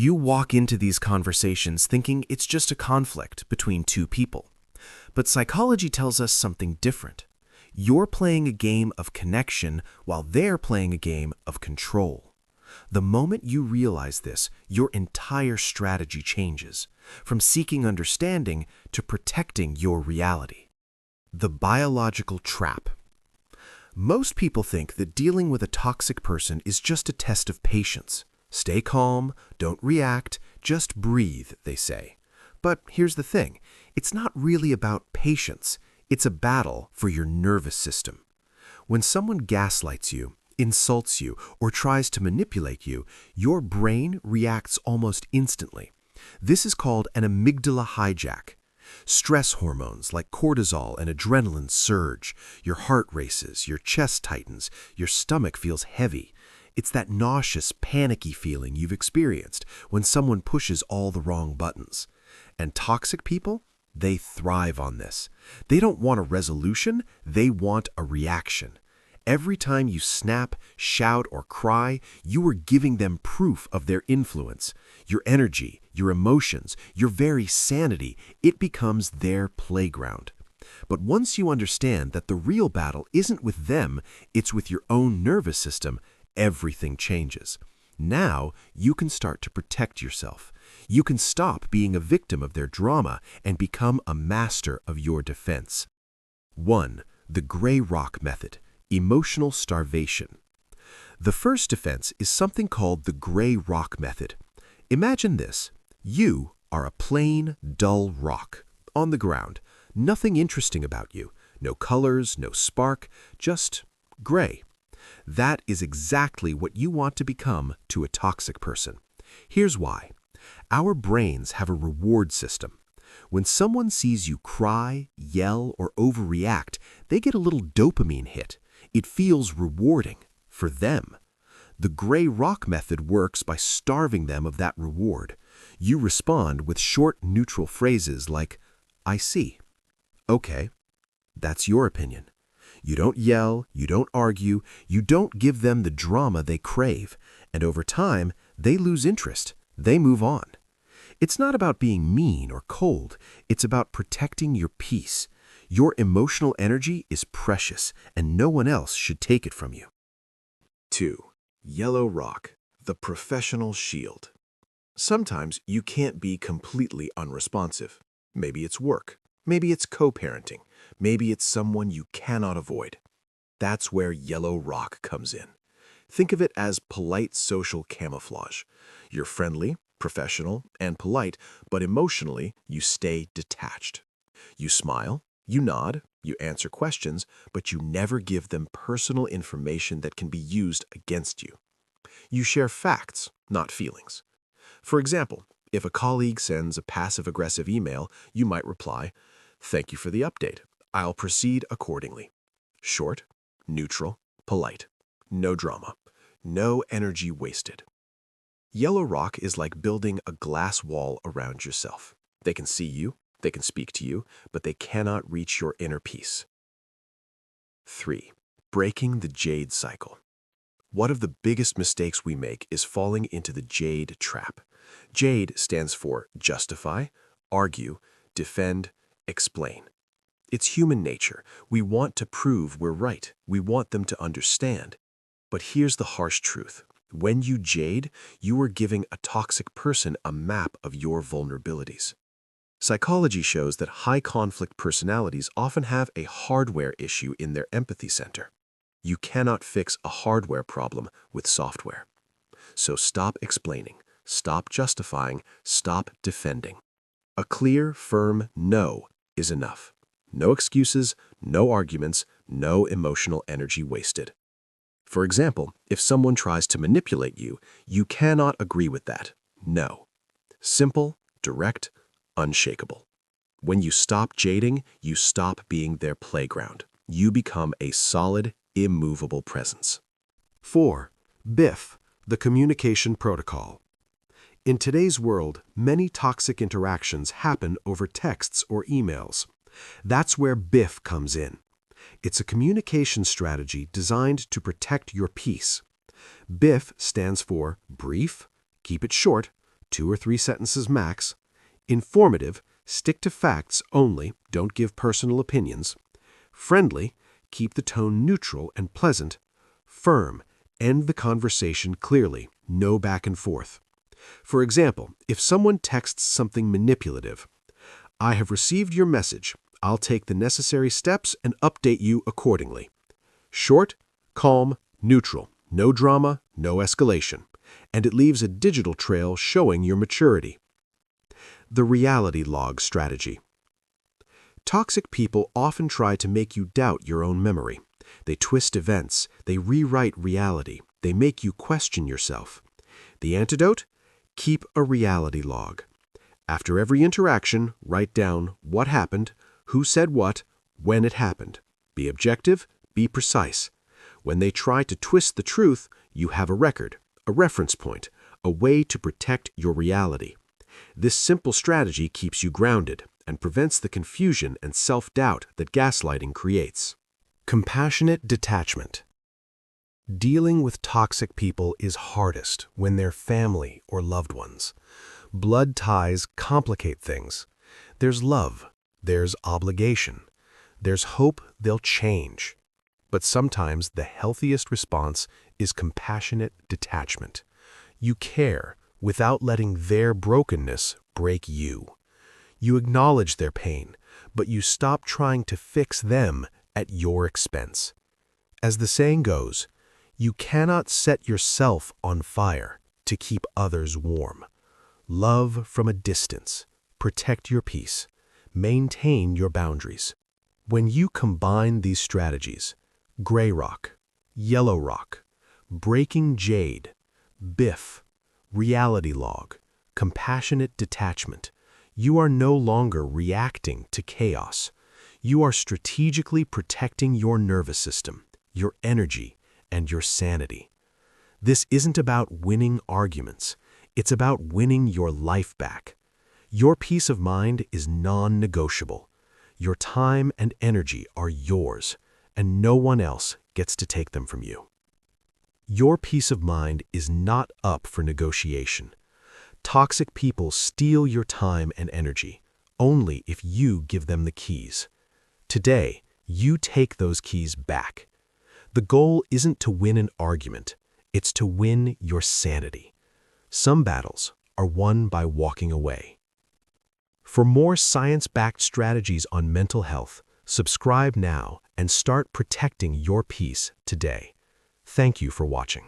You walk into these conversations thinking it's just a conflict between two people. But psychology tells us something different. You're playing a game of connection while they're playing a game of control. The moment you realize this, your entire strategy changes, from seeking understanding to protecting your reality. The biological trap. Most people think that dealing with a toxic person is just a test of patience. Stay calm, don't react, just breathe, they say. But here's the thing, it's not really about patience, it's a battle for your nervous system. When someone gaslights you, insults you, or tries to manipulate you, your brain reacts almost instantly. This is called an amygdala hijack. Stress hormones like cortisol and adrenaline surge, your heart races, your chest tightens, your stomach feels heavy. It's that nauseous, panicky feeling you've experienced when someone pushes all the wrong buttons. And toxic people, they thrive on this. They don't want a resolution, they want a reaction. Every time you snap, shout, or cry, you are giving them proof of their influence. Your energy, your emotions, your very sanity, it becomes their playground. But once you understand that the real battle isn't with them, it's with your own nervous system, everything changes. Now, you can start to protect yourself. You can stop being a victim of their drama and become a master of your defense. 1. The gray rock method. Emotional starvation. The first defense is something called the gray rock method. Imagine this. You are a plain, dull rock on the ground. Nothing interesting about you. No colors, no spark, just gray. That is exactly what you want to become to a toxic person. Here's why. Our brains have a reward system. When someone sees you cry, yell, or overreact, they get a little dopamine hit. It feels rewarding for them. The gray rock method works by starving them of that reward. You respond with short, neutral phrases like, "I see." "Okay, that's your opinion." You don't yell, you don't argue, you don't give them the drama they crave, and over time, they lose interest. They move on. It's not about being mean or cold. It's about protecting your peace. Your emotional energy is precious, and no one else should take it from you. 2. Yellow rock, the professional shield. Sometimes you can't be completely unresponsive. Maybe it's work. Maybe it's co-parenting. Maybe it's someone you cannot avoid. That's where yellow rock comes in. Think of it as polite social camouflage. You're friendly, professional, and polite, but emotionally, you stay detached. You smile, you nod, you answer questions, but you never give them personal information that can be used against you. You share facts, not feelings. For example, if a colleague sends a passive-aggressive email, you might reply, "Thank you for the update. I'll proceed accordingly." Short, neutral, polite. No drama. No energy wasted. Yellow rock is like building a glass wall around yourself. They can see you, they can speak to you, but they cannot reach your inner peace. 3. Breaking the JADE cycle. One of the biggest mistakes we make is falling into the JADE trap. JADE stands for justify, argue, defend, explain. It's human nature. We want to prove we're right. We want them to understand. But here's the harsh truth. When you jade, you are giving a toxic person a map of your vulnerabilities. Psychology shows that high-conflict personalities often have a hardware issue in their empathy center. You cannot fix a hardware problem with software. So stop explaining, stop justifying, stop defending. A clear, firm no is enough. No excuses, no arguments, no emotional energy wasted. For example, if someone tries to manipulate you, you cannot agree with that. No. Simple, direct, unshakable. When you stop jading, you stop being their playground. You become a solid, immovable presence. 4. BIFF, the communication protocol. In today's world, many toxic interactions happen over texts or emails. That's where BIFF comes in. It's a communication strategy designed to protect your peace. BIFF stands for brief, keep it short, 2 or 3 sentences max. Informative, stick to facts only, don't give personal opinions. Friendly, keep the tone neutral and pleasant. Firm, end the conversation clearly, no back and forth. For example, if someone texts something manipulative, "I have received your message. I'll take the necessary steps and update you accordingly." Short, calm, neutral, no drama, no escalation, and it leaves a digital trail showing your maturity. The reality log strategy. Toxic people often try to make you doubt your own memory. They twist events, they rewrite reality, they make you question yourself. The antidote? Keep a reality log. After every interaction, write down what happened, who said what, when it happened. Be objective, be precise. When they try to twist the truth, you have a record, a reference point, a way to protect your reality. This simple strategy keeps you grounded and prevents the confusion and self-doubt that gaslighting creates. Compassionate detachment. Dealing with toxic people is hardest when they're family or loved ones. Blood ties complicate things. There's love, there's obligation, there's hope they'll change. But sometimes the healthiest response is compassionate detachment. You care without letting their brokenness break you. You acknowledge their pain, but you stop trying to fix them at your expense. As the saying goes, you cannot set yourself on fire to keep others warm. Love from a distance, protect your peace, maintain your boundaries. When you combine these strategies, gray rock, yellow rock, breaking JADE, BIFF, reality log, compassionate detachment, you are no longer reacting to chaos. You are strategically protecting your nervous system, your energy, and your sanity. This isn't about winning arguments. It's about winning your life back. Your peace of mind is non-negotiable. Your time and energy are yours, and no one else gets to take them from you. Your peace of mind is not up for negotiation. Toxic people steal your time and energy, only if you give them the keys. Today, you take those keys back. The goal isn't to win an argument, it's to win your sanity. Some battles are won by walking away. For more science-backed strategies on mental health, subscribe now and start protecting your peace today. Thank you for watching.